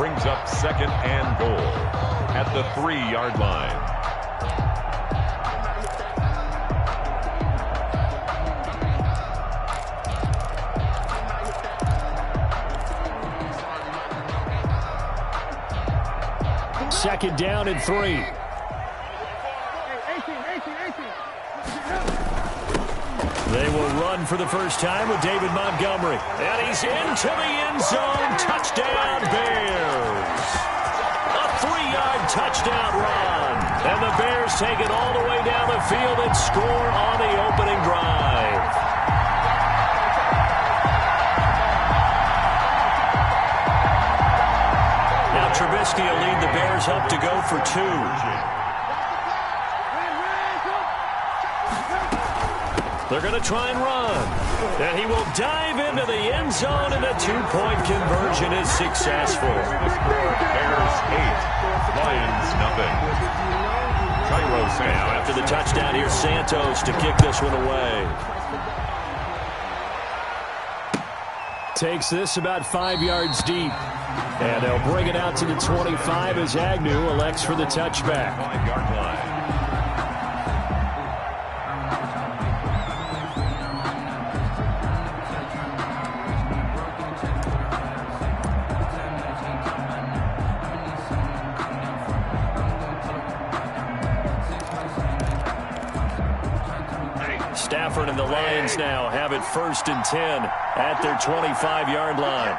brings up second and goal at the 3-yard line. Second down and 3. They will run for the first time with David Montgomery. And he's into the end zone. Touchdown, Bears. A 3-yard touchdown run. And the Bears take it all the way down the field and score on the opening drive. Now Trubisky will lead the Bears up to go for 2. They're going to try and run. And he will dive into the end zone, and a 2-point conversion is successful. Bears 8, Lions nothing. Now after the touchdown, here's Santos to kick this one away. Takes this about 5 yards deep. And they'll bring it out to the 25 as Agnew elects for the touchback. 5-yard line. Stafford and the Lions now have it 1st and 10 at their 25-yard line.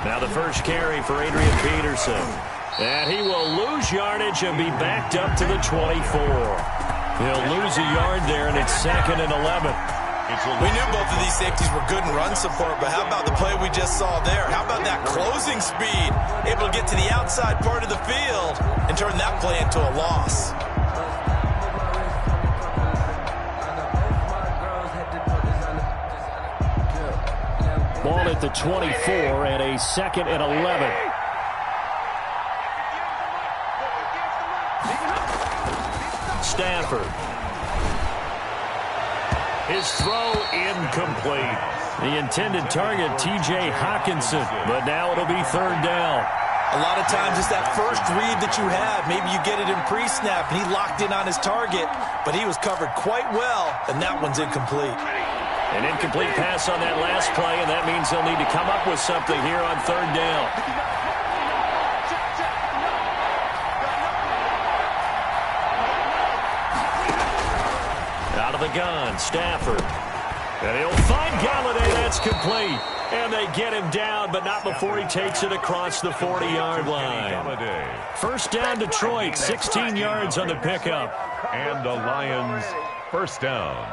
Now the first carry for Adrian Peterson. And he will lose yardage and be backed up to the 24. He'll lose a yard there, and it's 2nd and 11. We knew both of these safeties were good in run support, but how about the play we just saw there? How about that closing speed? Able to get to the outside part of the field and turn that play into a loss. Ball at the 24 and a 2nd and 11. Stafford. His throw incomplete. The intended target, T.J. Hockenson, but now it'll be 3rd down. A lot of times it's that first read that you have. Maybe you get it in pre-snap, and he locked in on his target, but he was covered quite well, and that one's incomplete. An incomplete pass on that last play, and that means they'll need to come up with something here on 3rd down. Out of the gun, Stafford. And he'll find Galladay. That's complete. And they get him down, but not before he takes it across the 40-yard line. 1st down, Detroit, 16 yards on the pickup. And the Lions 1st down.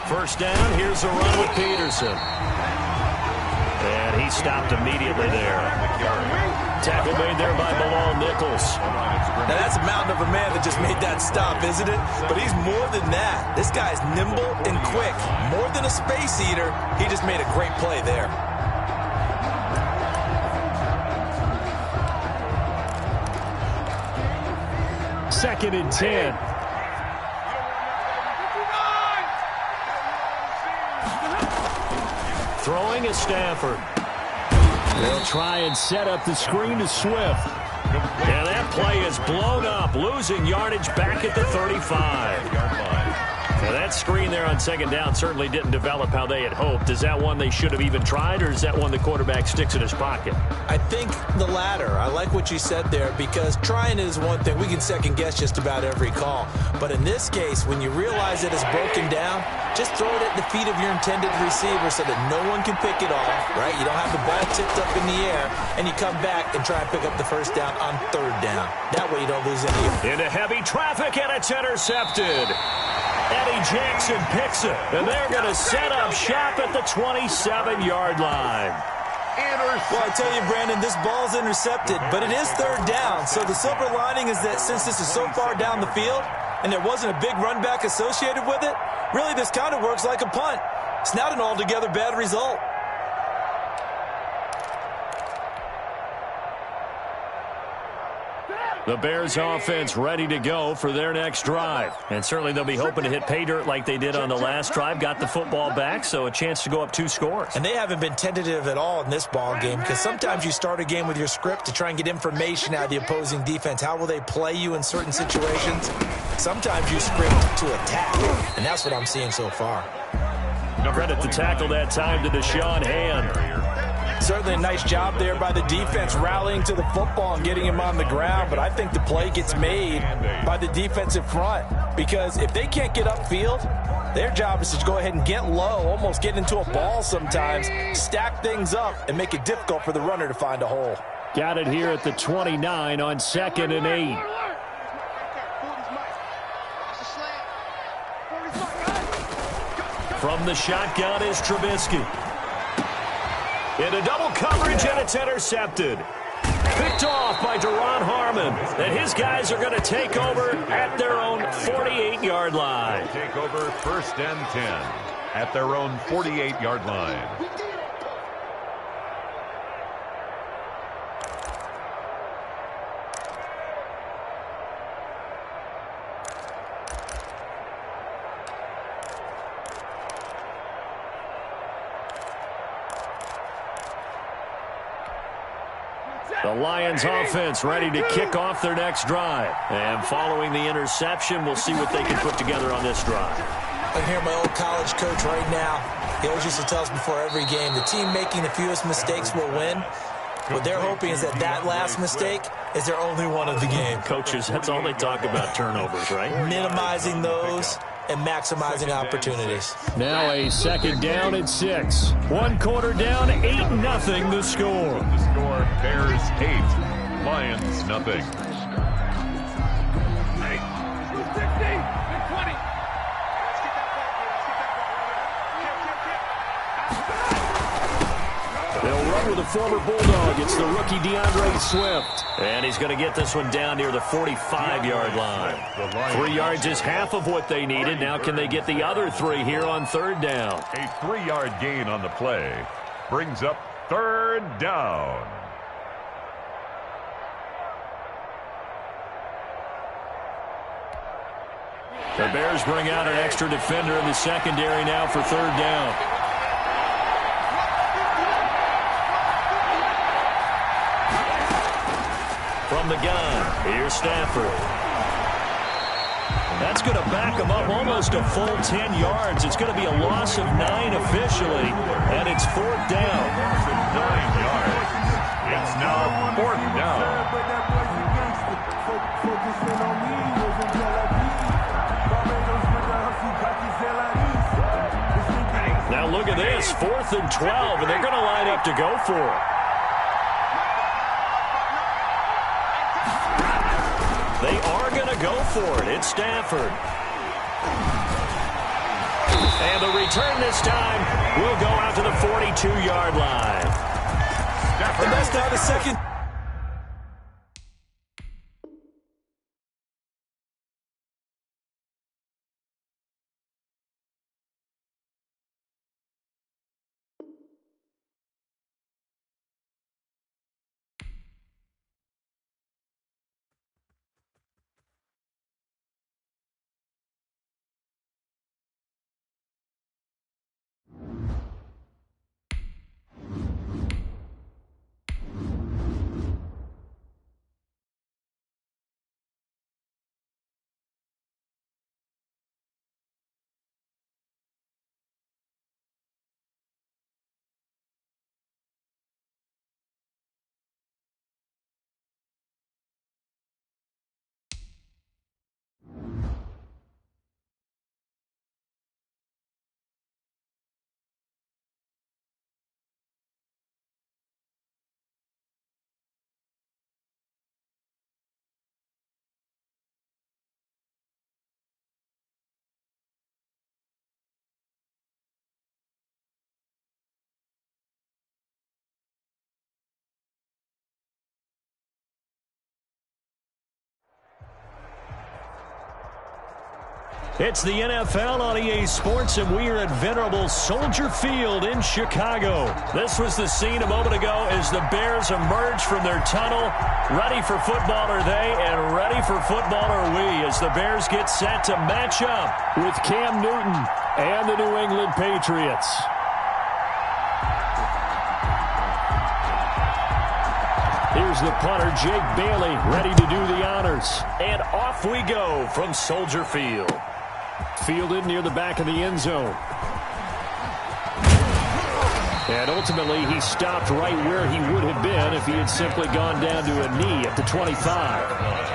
First down, here's a run with Peterson. And he stopped immediately there. Tackle made there by Bilal Nichols. Now that's a mountain of a man that just made that stop, isn't it? But he's more than that. This guy's nimble and quick. More than a space eater, he just made a great play there. Second and 10. Throwing is Stafford. They'll try and set up the screen to Swift. And that play is blown up, losing yardage back at the 35. Now that screen there on 2nd down certainly didn't develop how they had hoped. Is that one they should have even tried, or is that one the quarterback sticks in his pocket? I think the latter. I like what you said there, because trying is one thing. We can second-guess just about every call. But in this case, when you realize that it's broken down, just throw it at the feet of your intended receiver so that no one can pick it off, right? You don't have the ball tipped up in the air, and you come back and try and pick up the 1st down on 3rd down. That way you don't lose any. Into heavy traffic, and it's intercepted. Eddie Jackson picks it, and they're going to set up shop at the 27-yard line. Well, I tell you, Brandon, this ball's intercepted, but it is third down. So the silver lining is that since this is so far down the field and there wasn't a big run back associated with it, really this kind of works like a punt. It's not an altogether bad result. The Bears offense ready to go for their next drive. And certainly they'll be hoping to hit pay dirt like they did on the last drive. Got the football back, so a chance to go up 2 scores. And they haven't been tentative at all in this ball game because sometimes you start a game with your script to try and get information out of the opposing defense. How will they play you in certain situations? Sometimes you script to attack, and that's what I'm seeing so far. Credit the tackle that time to Deshaun Hand. Certainly a nice job there by the defense rallying to the football and getting him on the ground, but I think the play gets made by the defensive front because if they can't get upfield, their job is to go ahead and get low, almost get into a ball sometimes, stack things up, and make it difficult for the runner to find a hole. Got it here at the 29 on 2nd and 8. From the shotgun is Trubisky. Into double coverage, and it's intercepted. Picked off by Deron Harmon. And his guys are going to take over at their own 48-yard line. Take over 1st and 10 at their own 48-yard line. The Lions offense ready to kick off their next drive. And following the interception, we'll see what they can put together on this drive. I can hear my old college coach right now. He always used to tell us before every game, the team making the fewest mistakes will win. What they're hoping is that last mistake is their only one of the game. Coaches, that's all they talk about, turnovers, right? Minimizing those and maximizing opportunities. Now a 2nd down and 6. 1 quarter down, 8-0 the score. The score, Bears 8, Lions nothing. They'll run with a former Bulldog. It's the rookie DeAndre Swift. And he's going to get this one down near the 45-yard line. 3 yards is half of what they needed. Now can they get the other 3 here on 3rd down? A 3-yard gain on the play brings up 3rd down. The Bears bring out an extra defender in the secondary now for 3rd down. From the gun, here's Stafford. That's going to back him up almost a full 10 yards. It's going to be a loss of 9 officially, and it's 4th down. 9 yards. It's now 4th down. Now look at this, 4th and 12, and they're going to line up to go for it. They are going to go for it. It's Stafford. And the return this time will go out to the 42-yard line. And that's now the second. It's the NFL on EA Sports, and we are at venerable Soldier Field in Chicago. This was the scene a moment ago as the Bears emerged from their tunnel. Ready for football are they, and ready for football are we, as the Bears get set to match up with Cam Newton and the New England Patriots. Here's the punter, Jake Bailey, ready to do the honors. And off we go from Soldier Field. Fielded near the back of the end zone. And ultimately, he stopped right where he would have been if he had simply gone down to a knee at the 25.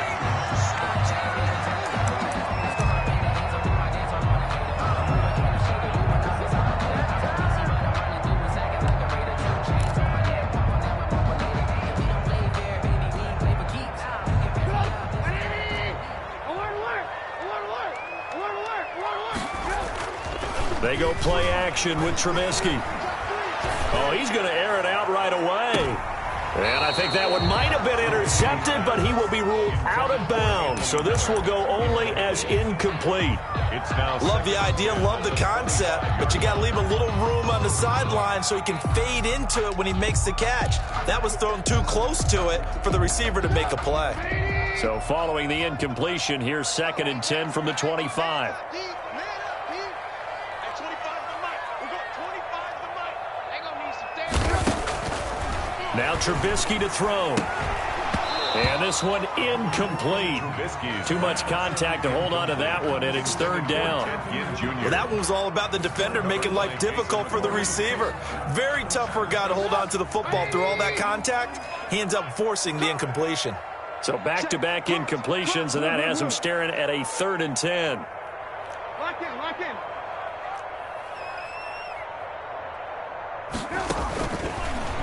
They go play action with Trubisky. Oh, he's going to air it out right away. And I think that one might have been intercepted, but he will be ruled out of bounds. So this will go only as incomplete. It's now love the idea, love the concept, but you got to leave a little room on the sideline so he can fade into it when he makes the catch. That was thrown too close to it for the receiver to make a play. So following the incompletion, here's 2nd and 10 from the 25. Now Trubisky to throw. And this one incomplete. Too much contact to hold on to that one, and it's 3rd down. Well, that one was all about the defender making life difficult for the receiver. Very tough for a guy to hold on to the football through all that contact. He ends up forcing the incompletion. So back-to-back incompletions, and that has him staring at a 3rd and 10. Lock in, lock in.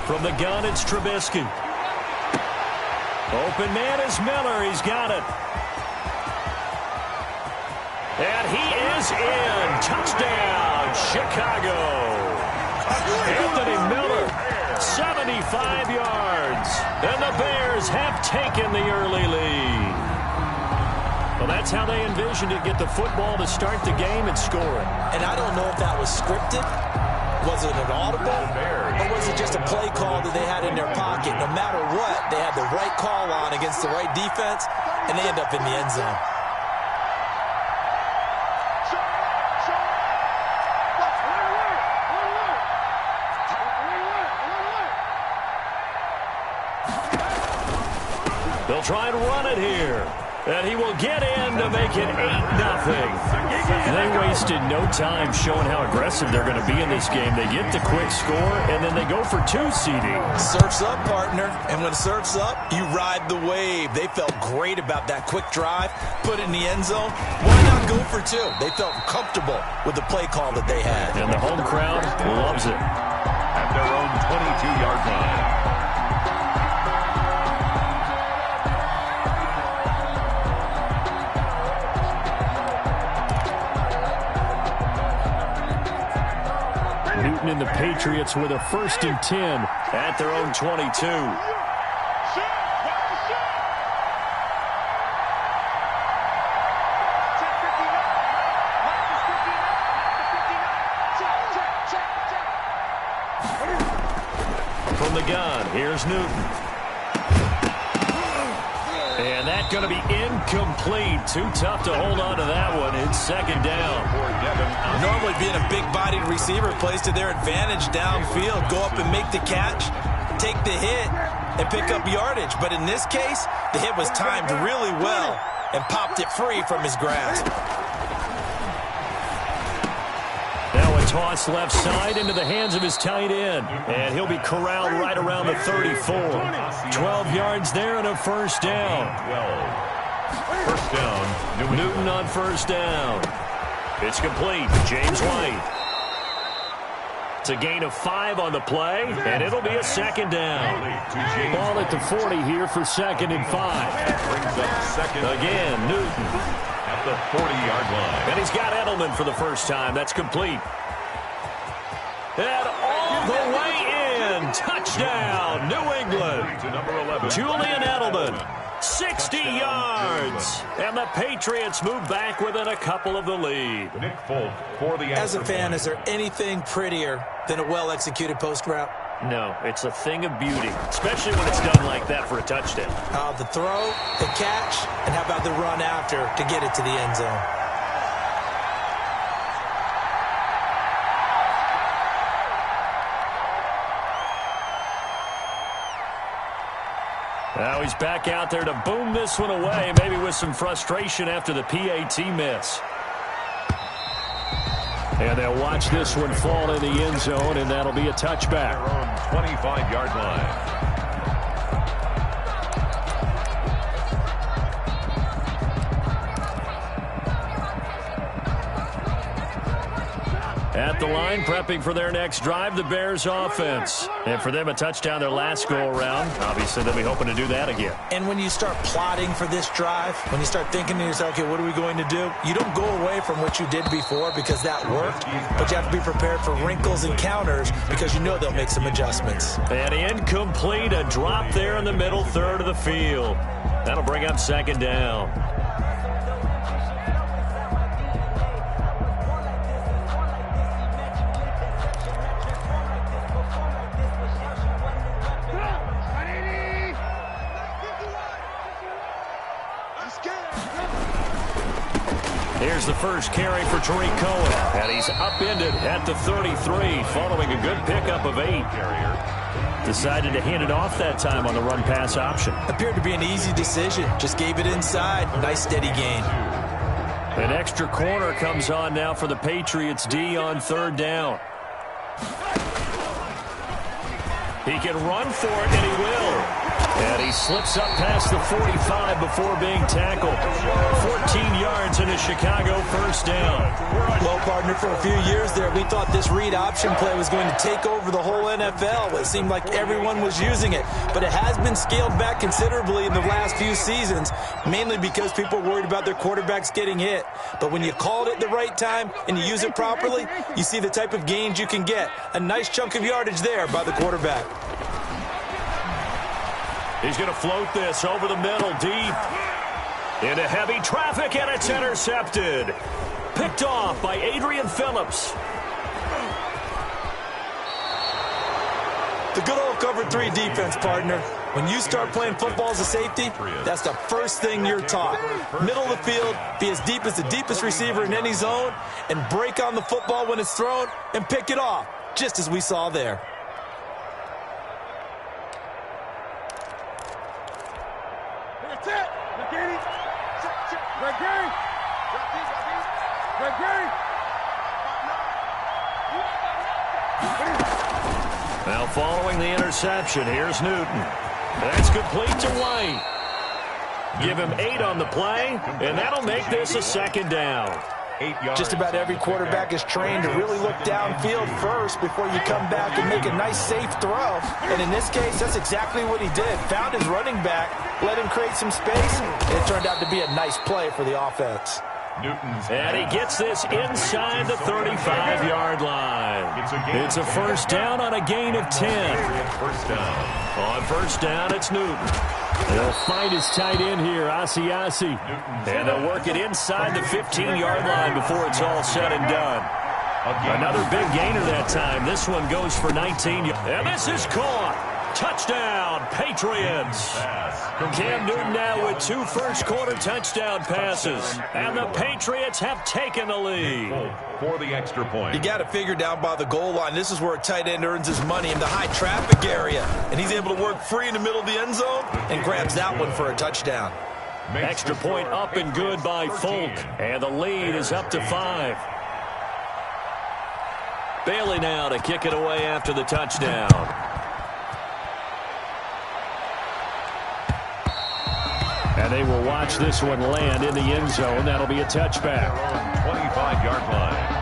From the gun, it's Trubisky. Open man is Miller. He's got it. And he is in. Touchdown, Chicago. Anthony Miller, 75 yards. And the Bears have taken the early lead. Well, that's how they envisioned it. Get the football to start the game and score it. And I don't know if that was scripted. Was it an audible, or was it just a play call that they had in their pocket? No matter what, they had the right call on against the right defense, and they end up in the end zone. They'll try and run it here. And he will get in to make it 8-0. They wasted no time showing how aggressive they're going to be in this game. They get the quick score, and then they go for 2, CD. Surf's up, partner. And when surf's up, you ride the wave. They felt great about that quick drive, put it in the end zone. Why not go for 2? They felt comfortable with the play call that they had. And the home crowd loves it. At their own 22-yard line. Newton and the Patriots with a 1st and 10 at their own 22. From the gun, here's Newton. And that's going to be incomplete. Too tough to hold on to that one. It's 2nd down. Normally being a big-bodied receiver plays to their advantage downfield. Go up and make the catch, take the hit, and pick up yardage. But in this case, the hit was timed really well and popped it free from his grasp. Now a toss left side into the hands of his tight end. And he'll be corralled right around the 34. 12 yards there and a 1st down. 1st down. Newton on 1st down. It's complete. James White. It's a gain of 5 on the play, and it'll be a 2nd down. Ball at the 40 here for 2nd and 5. Brings up 2nd. Again, Newton. At the 40-yard line. And he's got Edelman for the first time. That's complete. And all the way in. Touchdown, New England. To number 11. Julian Edelman. 60 yards. And the Patriots move back within a couple of the lead. Nick Folk for the As a fan, is there anything prettier than a well-executed post route? No, it's a thing of beauty, especially when it's done like that for a touchdown. The throw, the catch, and how about the run after to get it to the end zone? Now he's back out there to boom this one away, maybe with some frustration after the PAT miss. And they'll watch this one fall in the end zone, and that'll be a touchback. Their own 25-yard line. At the line, prepping for their next drive, the Bears offense. And for them, a touchdown their last go-around. Obviously, they'll be hoping to do that again. And when you start plotting for this drive, when you start thinking to yourself, okay, what are we going to do? You don't go away from what you did before because that worked, but you have to be prepared for wrinkles and counters because you know they'll make some adjustments. And incomplete, a drop there in the middle third of the field. That'll bring up second down. Here's the first carry for Tariq Cohen, and he's upended at the 33 following a good pickup of 8. Decided to hand it off that time on the run-pass option. Appeared to be an easy decision. Just gave it inside. Nice steady gain. An extra corner comes on now for the Patriots D on third down. He can run for it, and he will. And he slips up past the 45 before being tackled. 14 yards and a Chicago first down. Well, partner, for a few years there, we thought this read option play was going to take over the whole NFL. It seemed like everyone was using it. But it has been scaled back considerably in the last few seasons, mainly because people are worried about their quarterbacks getting hit. But when you call it at the right time and you use it properly, you see the type of gains you can get. A nice chunk of yardage there by the quarterback. He's going to float this over the middle, deep. Into heavy traffic, and it's intercepted. Picked off by Adrian Phillips. The good old cover 3 defense, partner. When you start playing football as a safety, that's the first thing you're taught. Middle of the field, be as deep as the deepest receiver in any zone, and break on the football when it's thrown and pick it off, just as we saw there. Now following the interception, here's Newton. That's complete to White. Give him 8 on the play, and that'll make this a second down. Just about every quarterback is trained to really look downfield first before you come back and make a nice, safe throw. And in this case, that's exactly what he did. Found his running back, let him create some space, and it turned out to be a nice play for the offense. And he gets this inside the 35-yard line. It's a first down on a gain of 10. On first down, it's Newton. They'll find his tight end here, Asiasi. And they'll work it inside the 15-yard line before it's all said and done. Another big gainer that time. This one goes for 19. And this is caught. Touchdown, Patriots. Cam Newton now with 2 first-quarter touchdown passes. And the Patriots have taken the lead. For the extra point. You got to figure down by the goal line. This is where a tight end earns his money in the high traffic area. And he's able to work free in the middle of the end zone and grabs that one for a touchdown. Extra point up and good by Folk. And the lead is up to 5. Bailey now to kick it away after the touchdown. And they will watch this one land in the end zone. That'll be a touchback. 25-yard line.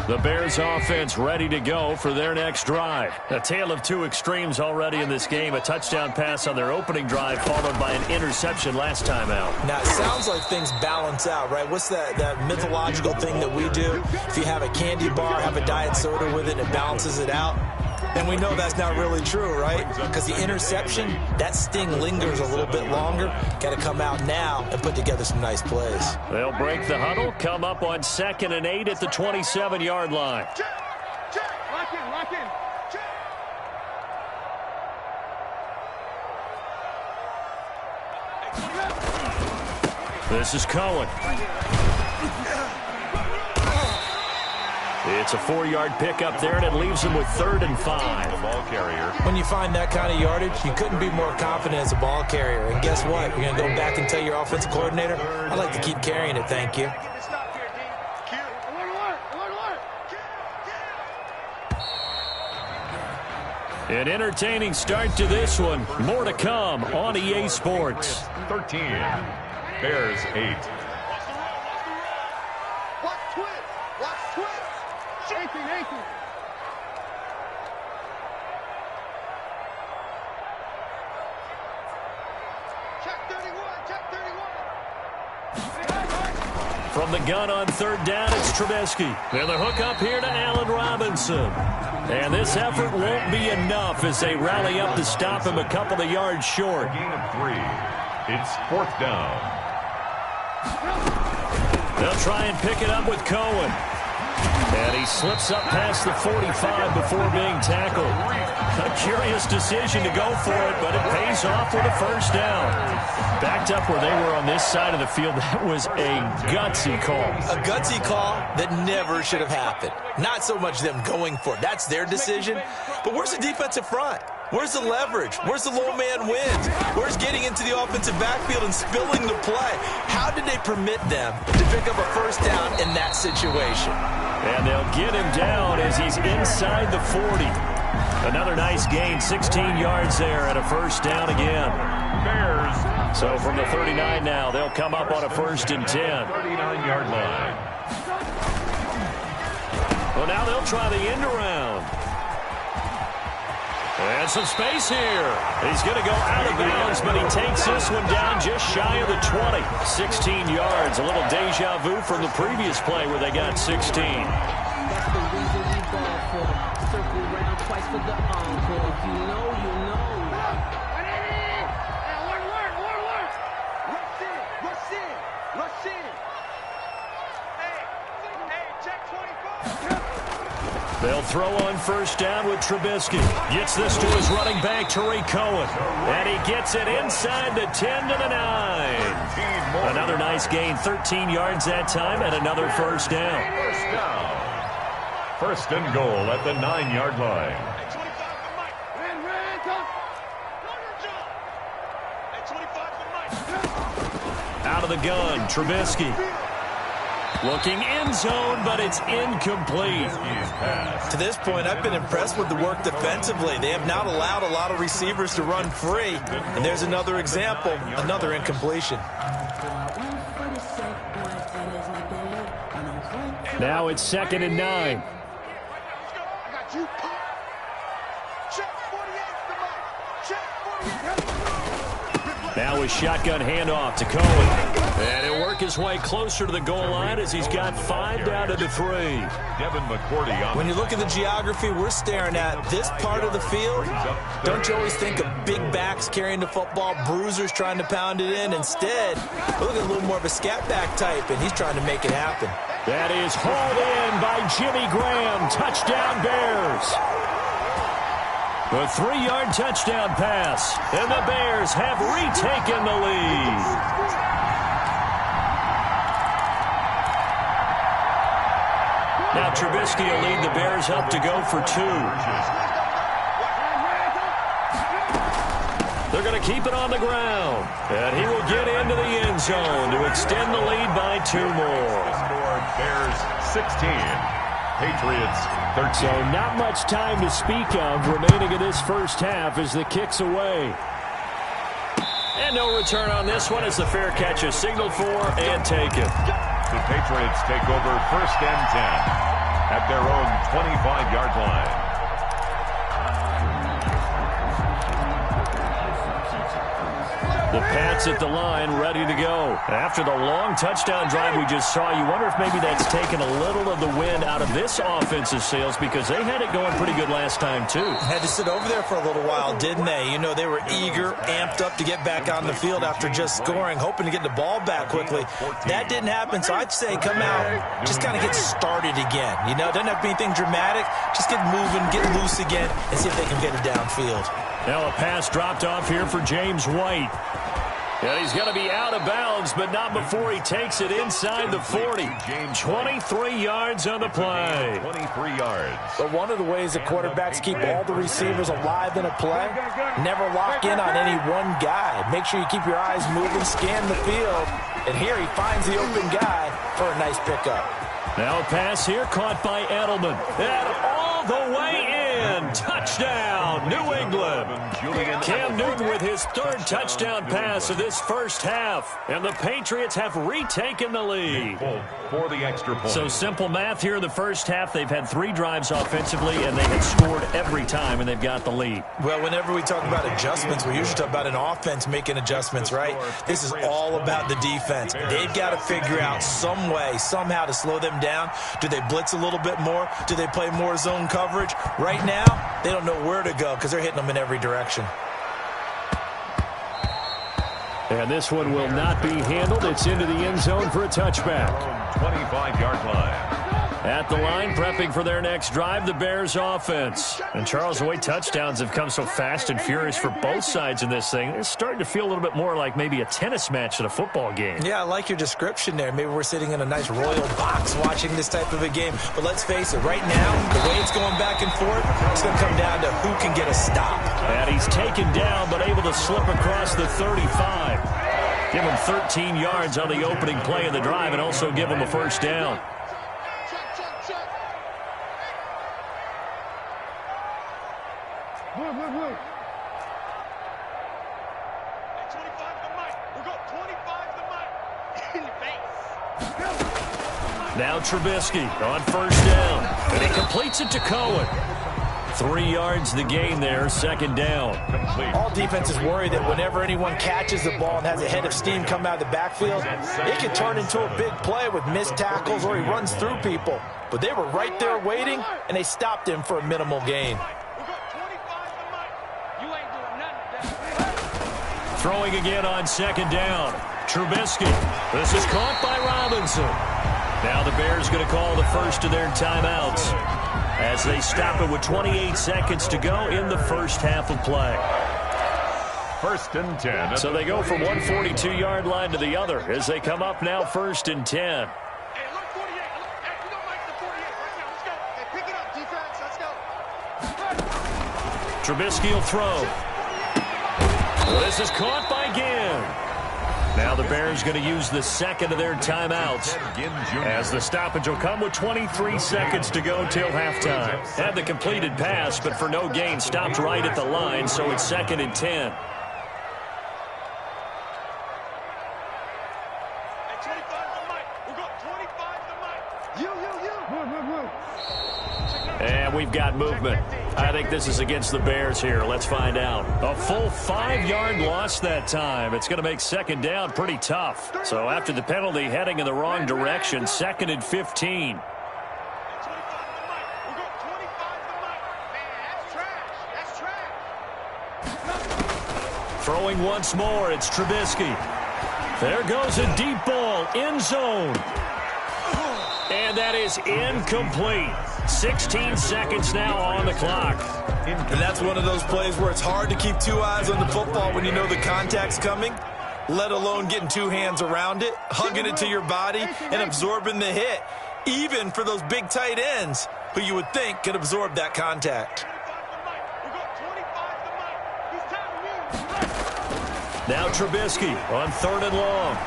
The Bears offense ready to go for their next drive. A tale of two extremes already in this game. A touchdown pass on their opening drive followed by an interception last time out. Now, it sounds like things balance out, right? What's that mythological thing that we do? If you have a candy bar, have a diet soda with it, and it balances it out. And we know that's not really true, right? Because the interception, that sting lingers a little bit longer. Got to come out now and put together some nice plays. They'll break the huddle, come up on 2nd and 8 at the 27-yard line. Lock in, lock in. This is Cohen. It's a 4-yard pickup there, and it leaves him with 3rd and 5. The ball carrier. When you find that kind of yardage, you couldn't be more confident as a ball carrier. And guess what? You're going to go back and tell your offensive coordinator, I'd like to keep carrying it, thank you. An entertaining start to this one. More to come on EA Sports. 13. Bears 8. From the gun on 3rd down, it's Trubisky. And the hook up here to Allen Robinson. And this effort won't be enough as they rally up to stop him a couple of yards short. Gain of 3. It's 4th down. They'll try and pick it up with Cohen. And he slips up past the 45 before being tackled. A curious decision to go for it, but it pays off with a 1st down. Backed up where they were on this side of the field, that was a gutsy call. A gutsy call that never should have happened. Not so much them going for it. That's their decision. But where's the defensive front? Where's the leverage? Where's the low man wins? Where's getting into the offensive backfield and spilling the play? How did they permit them to pick up a 1st down in that situation? And they'll get him down as he's inside the 40. Another nice gain, 16 yards there, and a 1st down again. Bears. So from the 39 now, they'll come up on a 1st and 10. 39-yard line. Well, now they'll try the end around. And some space here. He's going to go out of bounds, but he takes this one down just shy of the 20. 16 yards, a little deja vu from the previous play where they got 16. That's the reason we ball for. Circle around twice for the encore. If you know, you know. Rush in. Hey, check 25. They'll throw on 1st down with Trubisky. Gets this to his running back, Tariq Cohen. And he gets it inside the 10 to the 9. Another nice gain, 13 yards that time, and another 1st down. 1st down. 1st and goal at the 9-yard line. Out of the gun, Trubisky. Looking end zone, but it's incomplete. To this point, I've been impressed with the work defensively. They have not allowed a lot of receivers to run free. And there's another example, another incompletion. Now it's 2nd and 9. Now a shotgun handoff to Cohen. And he'll work his way closer to the goal line as he's got 5 down to the 3. Devin McCourty on. When you look at the geography we're staring at, this part of the field, don't you always think of big backs carrying the football, bruisers trying to pound it in? Instead, look at a little more of a scat back type, and he's trying to make it happen. That is hauled in by Jimmy Graham. Touchdown Bears. A 3-yard touchdown pass, and the Bears have retaken the lead. Now Trubisky will lead the Bears up to go for 2. They're going to keep it on the ground, and he will get into the end zone to extend the lead by 2 more. Bears 16. Patriots 13. So not much time to speak of remaining in this 1st half as the kick's away. And no return on this one as the fair catch is signaled for and taken. The Patriots take over 1st and 10 at their own 25-yard line. The Pats at the line, ready to go. After the long touchdown drive we just saw, you wonder if maybe that's taken a little of the wind out of this offensive sails because they had it going pretty good last time, too. Had to sit over there for a little while, didn't they? You know, they were eager, amped up to get back on the field after just scoring, hoping to get the ball back quickly. That didn't happen, so I'd say come out, just kind of get started again. You know, doesn't have to be anything dramatic. Just get moving, get loose again, and see if they can get it downfield. Now a pass dropped off here for James White. And he's going to be out of bounds, but not before he takes it inside the 40. 23 yards on the play. 23 yards. But one of the ways that quarterbacks keep all the receivers alive in a play, never lock in on any one guy. Make sure you keep your eyes moving, scan the field. And here he finds the open guy for a nice pickup. Now a pass here caught by Edelman. And all the way in. Touchdown, New England. Cam Newton with his third touchdown pass of this first half. And the Patriots have retaken the lead. For the extra point. So simple math here in the first half. They've had 3 drives offensively, and they have scored every time, and they've got the lead. Well, whenever we talk about adjustments, we usually talk about an offense making adjustments, right? This is all about the defense. They've got to figure out some way, somehow to slow them down. Do they blitz a little bit more? Do they play more zone coverage? Right now, they don't know where to go because they're hitting them in every direction. And this one will not be handled. It's into the end zone for a touchback. 25-yard line. At the line, prepping for their next drive, the Bears offense. And Charles, the way touchdowns have come so fast and furious for both sides in this thing, it's starting to feel a little bit more like maybe a tennis match at a football game. Yeah, I like your description there. Maybe we're sitting in a nice royal box watching this type of a game. But let's face it, right now, the way it's going back and forth, it's going to come down to who can get a stop. And he's taken down, but able to slip across the 35. Give him 13 yards on the opening play of the drive and also give him a first down. Now Trubisky on first down. And he completes it to Cohen. 3 yards the gain there, second down. All defenses worry that whenever anyone catches the ball and has a head of steam come out of the backfield, it can turn into a big play with missed tackles or he runs through people. But they were right there waiting, and they stopped him for a minimal gain. Throwing again on second down. Trubisky. This is caught by Robinson. Now the Bears going to call the first of their timeouts as they stop it with 28 seconds to go in the first half of play. 1st and 10. So they go from one 42-yard line to the other as they come up now 1st and 10. Trubisky will throw. This is caught by Ginn. Now the Bears going to use the second of their timeouts as the stoppage will come with 23 seconds to go till halftime. Had the completed pass, but for no gain, stopped right at the line, so it's 2nd and 10. And we've got movement. I think this is against the Bears here. Let's find out. A full 5-yard loss that time. It's going to make second down pretty tough. So after the penalty, heading in the wrong direction, 2nd and 15. Throwing once more, it's Trubisky. There goes a deep ball, end zone. And that is incomplete. 16 seconds now on the clock. And that's one of those plays where it's hard to keep 2 eyes on the football when you know the contact's coming, let alone getting 2 hands around it, hugging it to your body, and absorbing the hit, even for those big tight ends who you would think could absorb that contact. Now Trubisky on 3rd and long.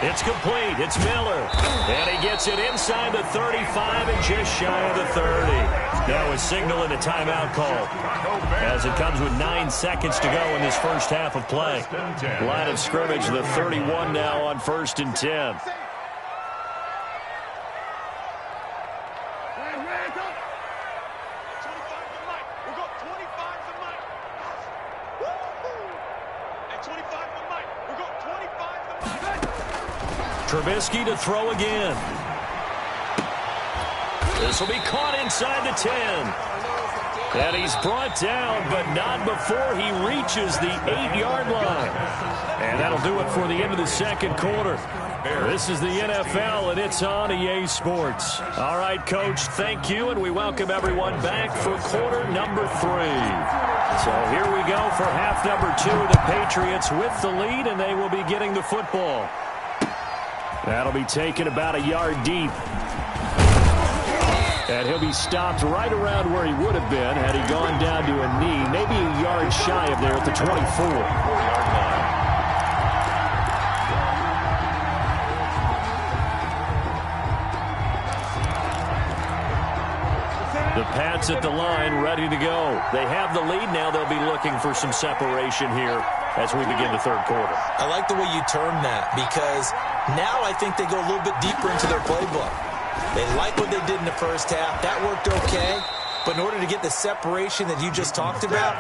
It's complete. It's Miller. And he gets it inside the 35 and just shy of the 30. Now a signal and a timeout call as it comes with 9 seconds to go in this first half of play. Line of scrimmage, the 31 now on 1st and 10. We'll go 25 for Mike. Woo-hoo. And 25 for Mike. We'll go 25 for Mike. Trubisky to throw again. This will be caught inside the 10. And he's brought down, but not before he reaches the 8-yard line. And that'll do it for the end of the second quarter. This is the NFL, and it's on EA Sports. All right, Coach, thank you, and we welcome everyone back for quarter number 3. So here we go for half number 2. The Patriots with the lead, and they will be getting the football. That'll be taken about a yard deep. And he'll be stopped right around where he would have been had he gone down to a knee, maybe a yard shy of there at the 24. The Pats at the line, ready to go. They have the lead now. They'll be looking for some separation here as we begin the third quarter. I like the way you term that, because now I think they go a little bit deeper into their playbook. They like what they did in the first half. That worked okay. But in order to get the separation that you just talked about,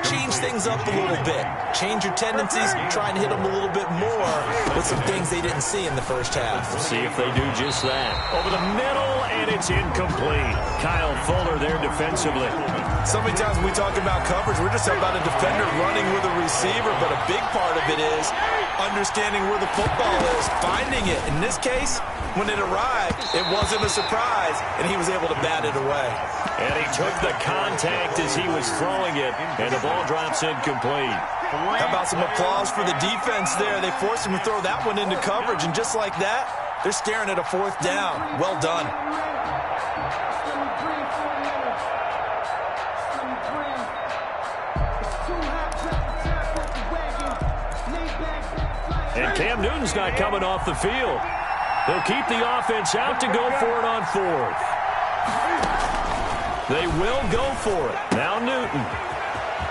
change things up a little bit. Change your tendencies, try and hit them a little bit more with some things they didn't see in the first half. We'll see if they do just that. Over the middle, and it's incomplete. Kyle Fuller there defensively. So many times when we talk about coverage, we're just about a defender running with a receiver, but a big part of it is understanding where the football is, finding it. In this case, when it arrived, it wasn't a surprise, and he was able to bat it away. And he took the contact as he was throwing it, and the ball drops incomplete. How about some applause for the defense there? They forced him to throw that one into coverage, and just like that, they're staring at a 4th down. Well done. And Cam Newton's not coming off the field. They'll keep the offense out to go for it on 4th. They will go for it. Now Newton.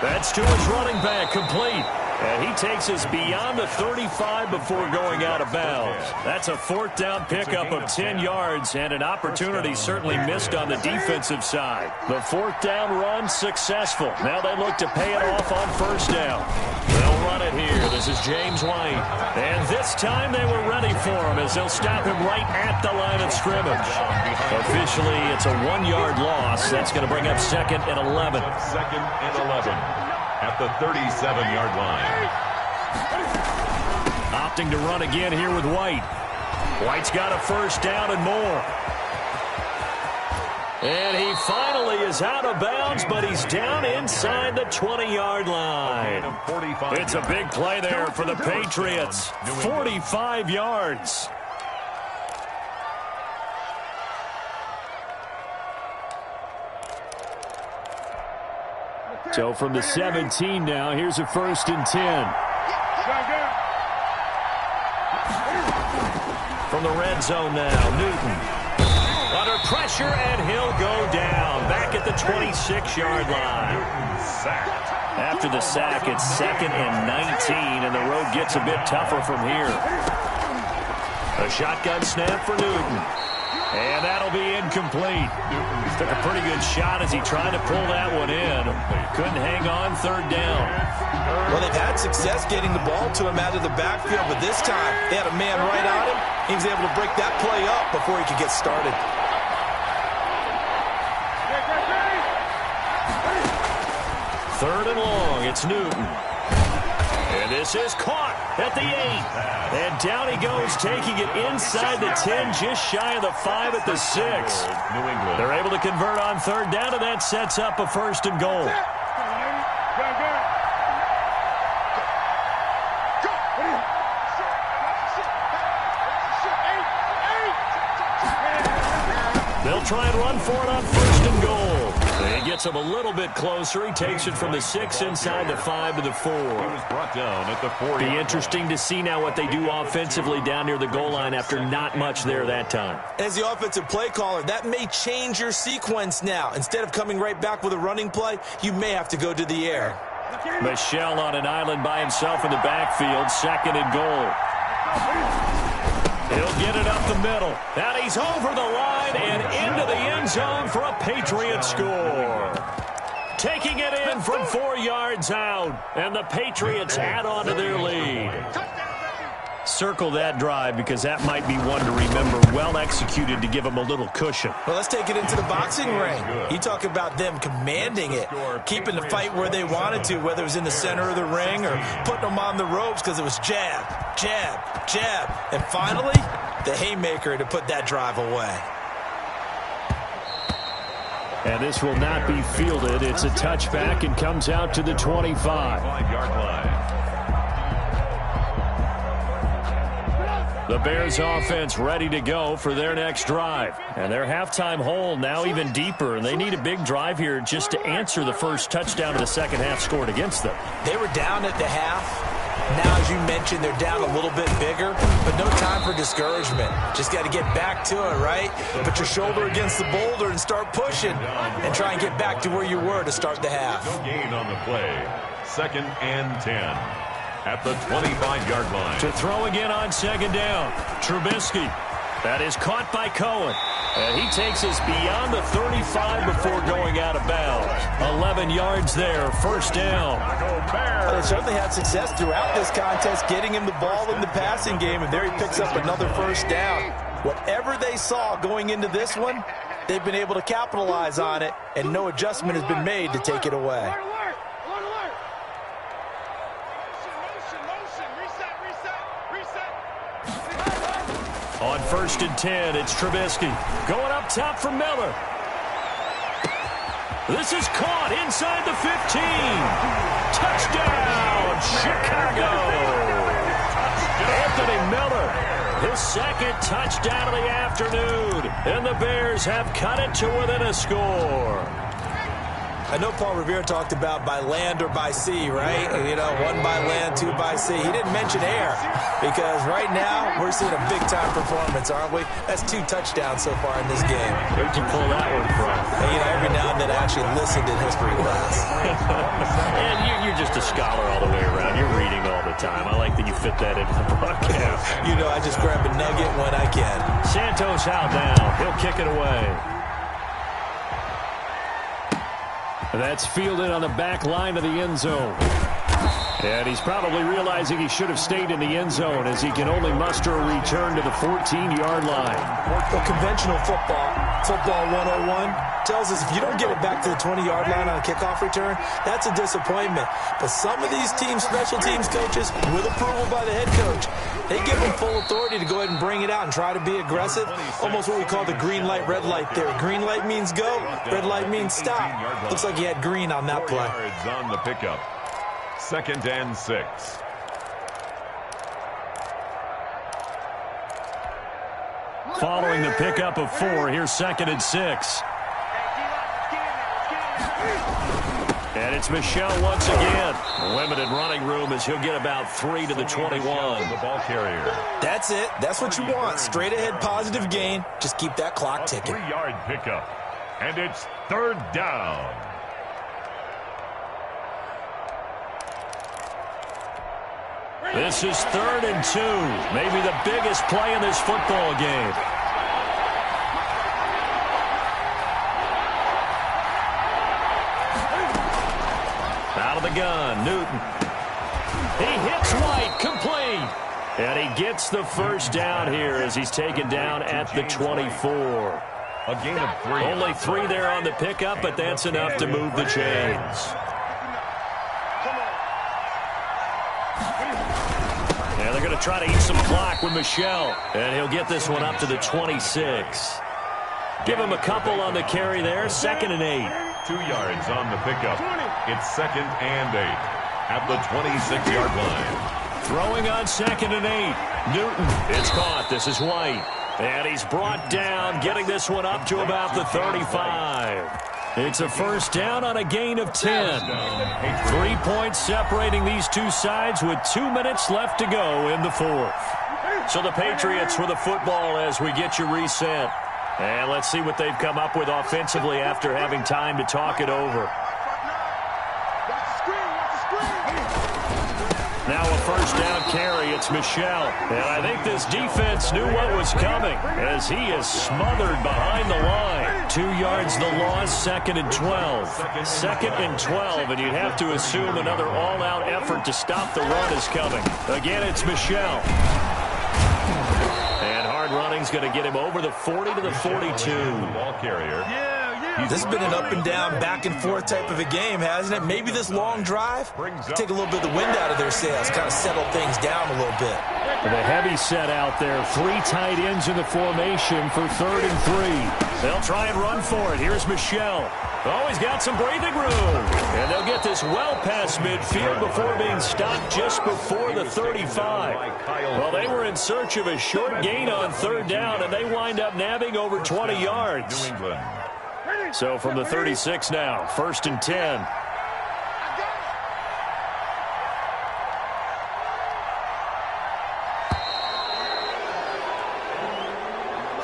That's to his running back, complete. And he takes us beyond the 35 before going out of bounds. That's a 4th down pickup of 10 yards and an opportunity certainly missed on the defensive side. The 4th down run successful. Now they look to pay it off on 1st down. They'll run it here. This is James White. And this time they were ready for him as they'll stop him right at the line of scrimmage. Officially, it's a 1-yard loss. That's going to bring up 2nd and 11. 2nd and 11 at the 37-yard line. Opting to run again here with White. White's got a 1st down and more. And he finally is out of bounds, but he's down inside the 20-yard line. It's a big play there for the Patriots. 45 yards. So from the 17 now, here's a 1st and 10. From the red zone now, Newton. Under pressure, and he'll go down. Back at the 26-yard line. After the sack, it's 2nd and 19, and the road gets a bit tougher from here. A shotgun snap for Newton. And that'll be incomplete. Took a pretty good shot as he tried to pull that one in. Couldn't hang on 3rd down. Well, they've had success getting the ball to him out of the backfield, but this time they had a man right on him. He was able to break that play up before he could get started. 3rd and long, it's Newton. And this is caught at the 8. And down he goes, taking it inside the 10, just shy of the 5 at the 6. New England. They're able to convert on 3rd down, and that sets up a 1st and goal. They'll try and run for it on 1st and goal. He gets him a little bit closer. He takes it from the 6 inside the 5 to the 4. He was brought down at the 4. Be interesting to see now what they do offensively down near the goal line after not much there that time. As the offensive play caller, that may change your sequence now. Instead of coming right back with a running play, you may have to go to the air. Michel on an island by himself in the backfield, 2nd and goal. He'll get it up the middle. And he's over the line and into the end end zone for a Patriot score. Taking it in from 4 yards out, and the Patriots add on to their lead. Circle that drive because that might be one to remember. Well executed to give them a little cushion. Well, let's take it into the boxing ring. You talk about them commanding it, keeping the fight where they wanted to, whether it was in the center of the ring or putting them on the ropes because it was jab, jab, jab. And finally, the haymaker to put that drive away. And this will not be fielded. It's a touchback and comes out to the 25. 5-yard line. The Bears offense ready to go for their next drive. And their halftime hole now even deeper, and they need a big drive here just to answer the first touchdown of the second half scored against them. They were down at the half. Now, as you mentioned, they're down a little bit bigger, but no time for discouragement. Just got to get back to it, right? Put your shoulder against the boulder and start pushing and try and get back to where you were to start the half. No gain on the play. 2nd and 10. At the 25-yard line. To throw again on second down. Trubisky. That is caught by Cohen. And he takes us beyond the 35 before going out of bounds. 11 yards there, first down. Well, they certainly had success throughout this contest, getting him the ball in the passing game, and there he picks up another first down. Whatever they saw going into this one, they've been able to capitalize on it, and no adjustment has been made to take it away. On 1st and 10, it's Trubisky. Going up top for Miller. This is caught inside the 15. Touchdown, Chicago. Anthony Miller, his second touchdown of the afternoon. And the Bears have cut it to within a score. I know Paul Revere talked about by land or by sea, right? You know, 1 by land, 2 by sea. He didn't mention air because right now we're seeing a big-time performance, aren't we? That's 2 touchdowns so far in this game. Where'd you pull that one from? And, you know, every now and then I actually listened in history class. And you're just a scholar all the way around. You're reading all the time. I like that you fit that into the broadcast. You know, I just grab a nugget when I can. Santos out now. He'll kick it away. That's fielded on the back line of the end zone. And he's probably realizing he should have stayed in the end zone as he can only muster a return to the 14-yard line. Well, conventional football 101, tells us if you don't get it back to the 20-yard line on a kickoff return, that's a disappointment. But some of these special teams coaches, with approval by the head coach, they give them full authority to go ahead and bring it out and try to be aggressive. Almost what we call the green light, red light theory. Green light means go, red light means stop. Looks like he had green on that play. Yards on the pickup. 2nd and 6. Following the pickup of 4, here's 2nd and 6. And it's Michel once again. Limited running room as he'll get about 3 to the 21. The ball carrier. That's it. That's what you want. Straight ahead positive gain. Just keep that clock ticking. 3-yard pickup. And it's 3rd down. This is 3rd and 2. Maybe the biggest play in this football game. Out of the gun, Newton. He hits White, complete. And he gets the first down here as he's taken down at the 24. A gain of 3. Only 3 there on the pickup, but that's enough to move the chains. Yeah, they're going to try to eat some clock with Michel. And he'll get this one up to the 26. Give him a couple on the carry there. 2nd and 8. 2 yards on the pickup. It's 2nd and 8 at the 26-yard line. Throwing on 2nd and 8. Newton. It's caught. This is White. And he's brought down, getting this one up to about the 35. It's a first down on a gain of 10. 3 points separating these two sides with 2 minutes left to go in the 4th. So the Patriots with the football as we get you reset. And let's see what they've come up with offensively after having time to talk it over. Now a first down carry. It's Michel. And I think this defense knew what was coming as he is smothered behind the line. 2 yards the loss, 2nd and 12. 2nd and 12, and you'd have to assume another all-out effort to stop the run is coming. Again, it's Michel. And hard running's going to get him over the 40 to the 42. Ball carrier. This has been an up-and-down, back-and-forth type of a game, hasn't it? Maybe this long drive take a little bit of the wind out of their sails, kind of settle things down a little bit. The heavy set out there, 3 tight ends in the formation for 3rd and 3. They'll try and run for it. Here's Michel. Oh, he's got some breathing room. And they'll get this well past midfield before being stopped just before the 35. Well, they were in search of a short gain on 3rd down, and they wind up nabbing over 20 yards. New England. So from the 36 now, 1st and 10.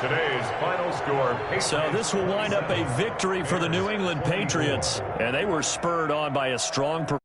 Today's final score. So this will wind up a victory for the New England Patriots, and they were spurred on by a strong performance.